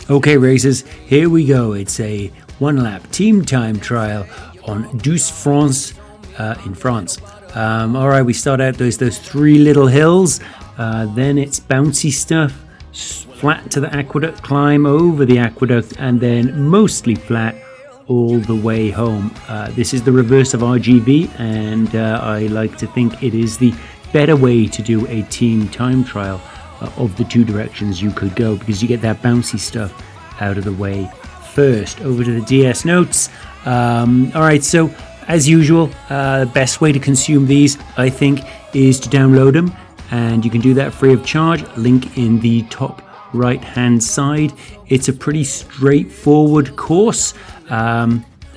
Okay, racers, here we go. It's a one-lap team time trial on Douce, France, in France. All right, we start out those three little hills. Then it's bouncy stuff, flat to the Aqueduct, climb over the Aqueduct, and then mostly flat all the way home. This is the reverse of RGV, and I like to think it is the better way to do a team time trial of the two directions you could go, because you get that bouncy stuff out of the way first. Over to the DS notes. All right, so as usual, the best way to consume these, I think, is to download them, and you can do that free of charge. Link in the top right hand side. It's a pretty straightforward course.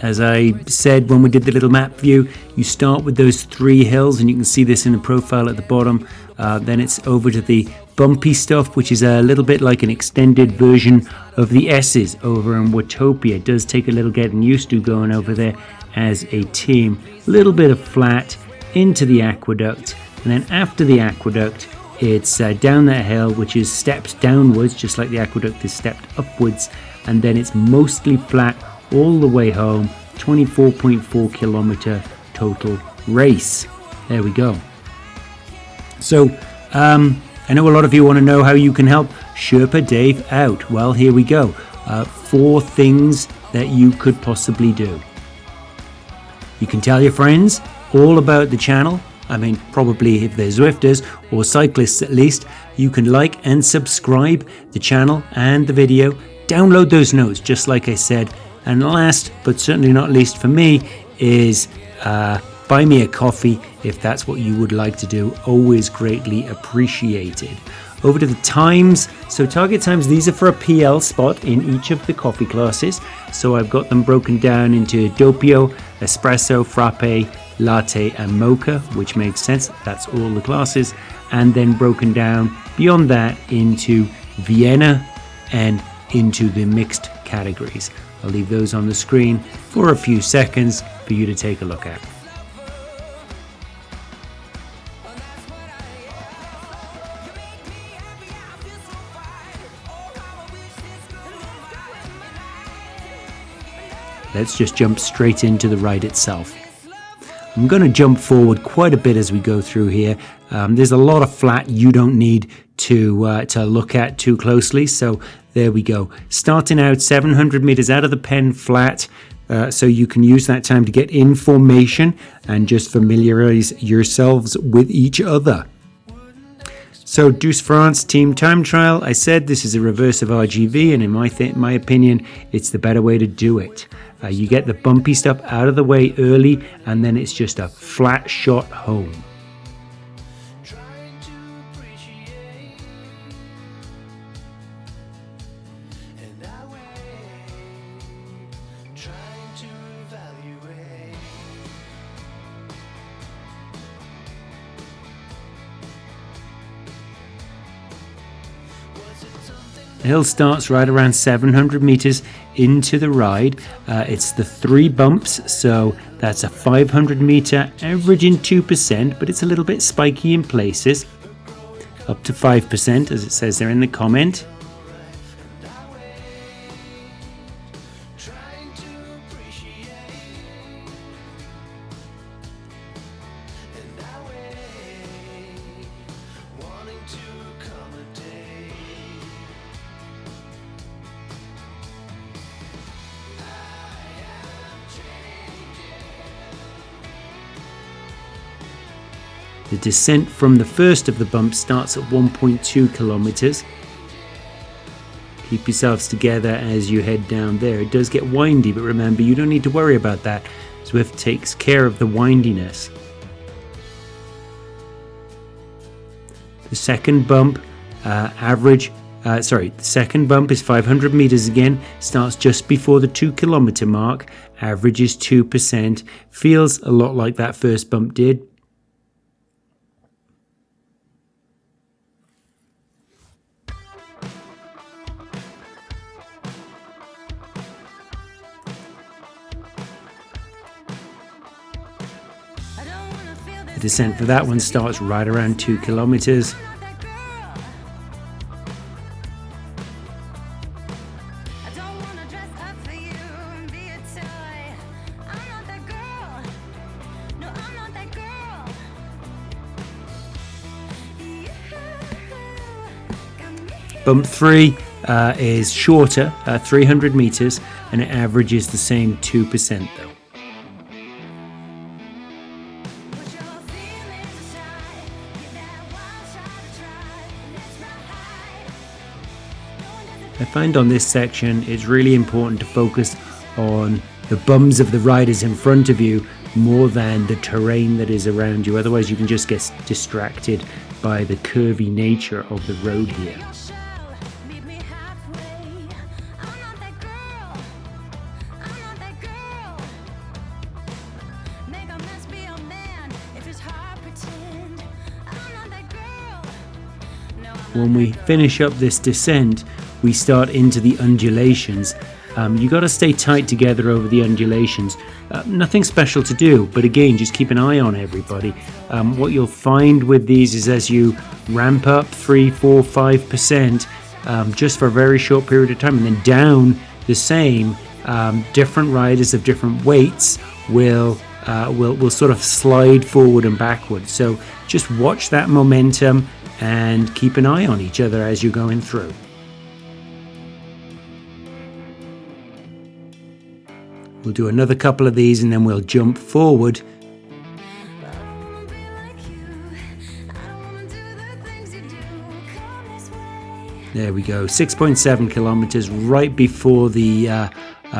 As I said when we did the little map view, you start with those three hills, and you can see this in the profile at the bottom. Then it's over to the bumpy stuff, which is a little bit like an extended version of the S's over in Watopia. It does take a little getting used to going over there as a team. A little bit of flat into the Aqueduct, and then after the Aqueduct, it's down that hill, which is stepped downwards, just like the Aqueduct is stepped upwards, and then it's mostly flat all the way home. 24.4 kilometer total race. There we go. So I know a lot of you want to know how you can help Sherpa Dave out. Well, here we go. 4 things that you could possibly do. You can tell your friends all about the channel. I mean, probably if they're Zwifters or cyclists at least. You can like and subscribe the channel and the video. Download those notes, just like I said. And last, but certainly not least for me, is buy me a coffee if that's what you would like to do. Always greatly appreciated. Over to the times. So target times, these are for a PL spot in each of the coffee classes. So I've got them broken down into doppio, espresso, frappe, latte and mocha, which makes sense. That's all the classes. And then broken down beyond that into Vienna and into the mixed categories. I'll leave those on the screen for a few seconds for you to take a look at. Let's just jump straight into the ride itself. I'm going to jump forward quite a bit as we go through here. There's a lot of flat you don't need to look at too closely. So there we go. Starting out 700 meters out of the pen flat. So you can use that time to get in formation and just familiarize yourselves with each other. So Douce, France team time trial. I said this is a reverse of RGV, and in my opinion, it's the better way to do it. You get the bumpy stuff out of the way early, and then it's just a flat shot home. The hill starts right around 700 meters into the ride. It's the 3 bumps, so that's a 500 meter, averaging 2%, but it's a little bit spiky in places, up to 5%, as it says there in the comment. The descent from the first of the bumps starts at 1.2 kilometers. Keep yourselves together as you head down there. It does get windy, but remember, you don't need to worry about that. Zwift takes care of the windiness. The second bump, the second bump is 500 meters again. Starts just before the 2 kilometer mark. Average is 2%. Feels a lot like that first bump did. The descent for that one starts right around 2 kilometers. Bump 3 is shorter, 300 meters, and it averages the same 2% though. I find on this section it's really important to focus on the bums of the riders in front of you more than the terrain that is around you. Otherwise you can just get distracted by the curvy nature of the road here. When we finish up this descent, we start into the undulations. You got to stay tight together over the undulations. Nothing special to do, but again, just keep an eye on everybody. What you'll find with these is as you ramp up 3, 4, 5% just for a very short period of time, and then down the same, different riders of different weights will sort of slide forward and backward. So just watch that momentum and keep an eye on each other as you're going through. We'll do another couple of these and then we'll jump forward. There we go, 6.7 kilometers right before the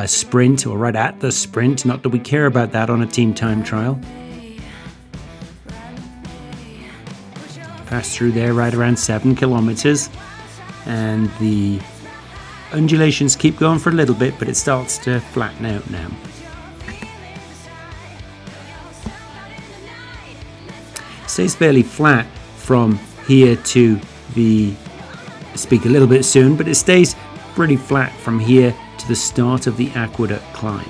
sprint, or right at the sprint. Not that we care about that on a team time trial. Pass through there right around 7 kilometers, and the undulations keep going for a little bit, but it starts to flatten out now. Stays fairly flat from here to the, speak a little bit soon, but it stays pretty flat from here to the start of the Aqueduct climb.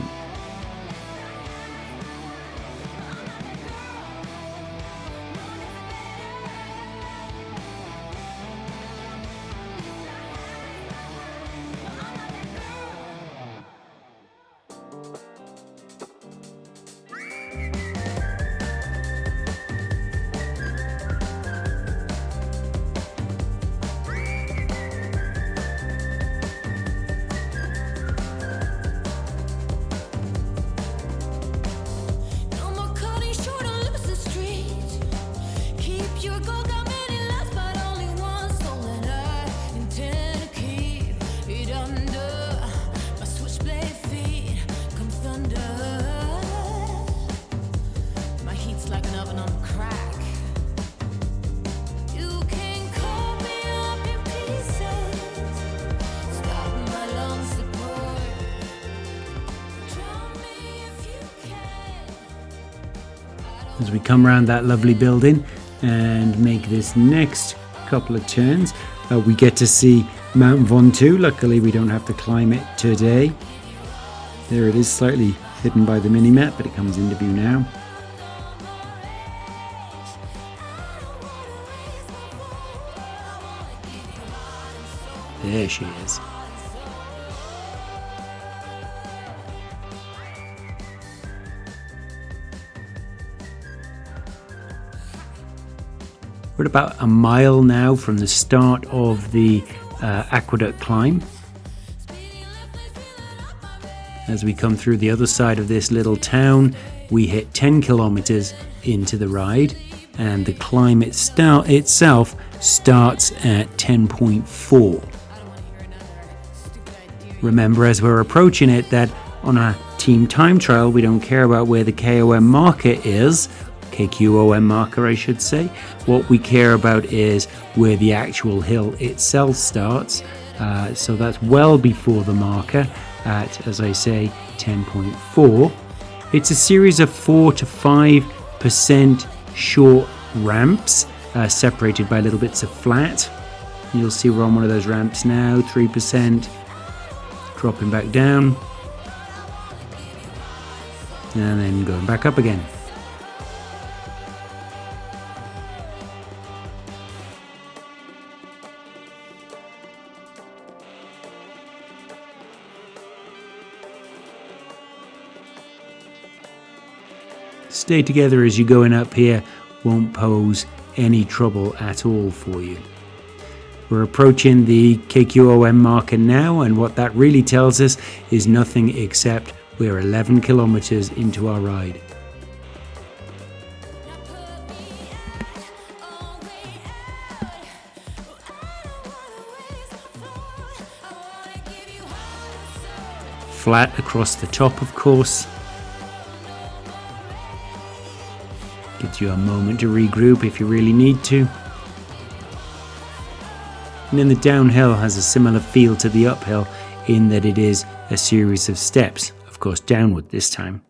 As we come around that lovely building and make this next couple of turns, we get to see Mount Ventoux. Luckily we don't have to climb it today. There it is, slightly hidden by the mini-map, but it comes into view now. There she is. We're at about a mile now from the start of the Aqueduct climb. As we come through the other side of this little town, we hit 10 kilometers into the ride, and the climb itself starts at 10.4. Remember, as we're approaching it, that on a team time trial, we don't care about where the KOM marker is, KQOM marker I should say. What we care about is where the actual hill itself starts. So that's well before the marker at, as I say, 10.4. It's a series of 4 to 5% short ramps separated by little bits of flat. You'll see we're on one of those ramps now, 3%, dropping back down, and then going back up again. Stay together as you're going up here, won't pose any trouble at all for you. We're approaching the KQOM marker now, and what that really tells us is nothing except we're 11 kilometers into our ride. Flat across the top, of course. Gives you a moment to regroup if you really need to. And then the downhill has a similar feel to the uphill in that it is a series of steps, of course downward this time.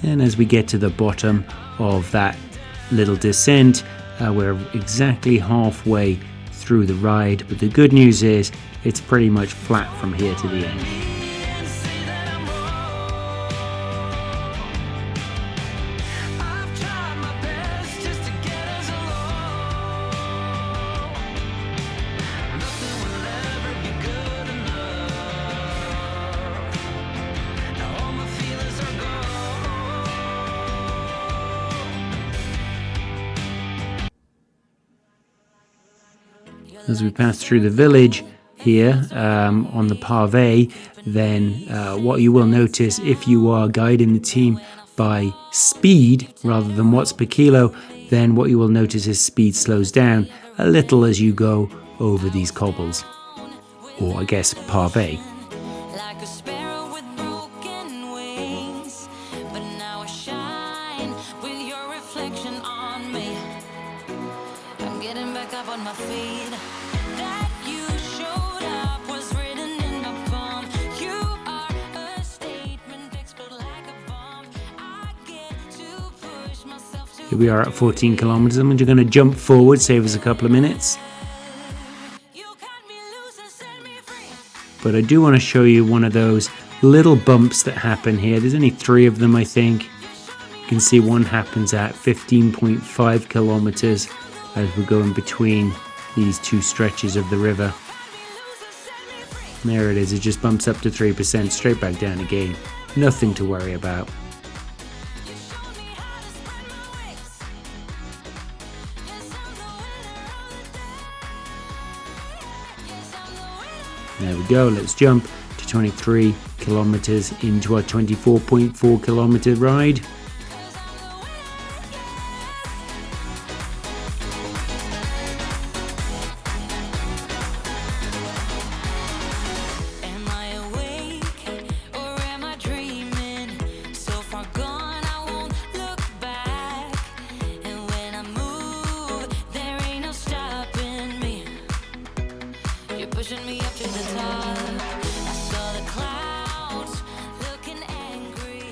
And as we get to the bottom of that little descent, we're exactly halfway through the ride, but the good news is it's pretty much flat from here to the end. As we pass through the village here on the pavé, then what you will notice if you are guiding the team by speed rather than watts per kilo, then what you will notice is speed slows down a little as you go over these cobbles, or I guess pavé. Here we are at 14 kilometers. I'm just going to jump forward, save us a couple of minutes. But I do want to show you one of those little bumps that happen here. There's only 3 of them, I think. You can see one happens at 15.5 kilometers as we're going between these 2 stretches of the river. And there it is. It just bumps up to 3%, straight back down again. Nothing to worry about. There we go, let's jump to 23 kilometers into our 24.4 kilometer ride.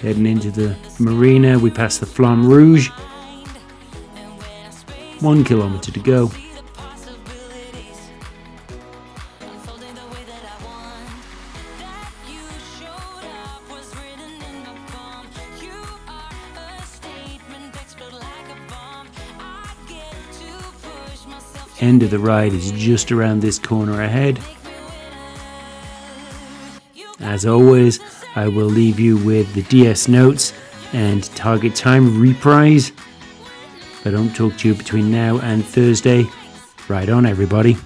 Heading into the marina, we pass the Flamme Rouge. 1 kilometer to go. End of the ride is just around this corner ahead. As always, I will leave you with the DS notes and target time reprise. If I don't talk to you between now and Thursday, ride on everybody.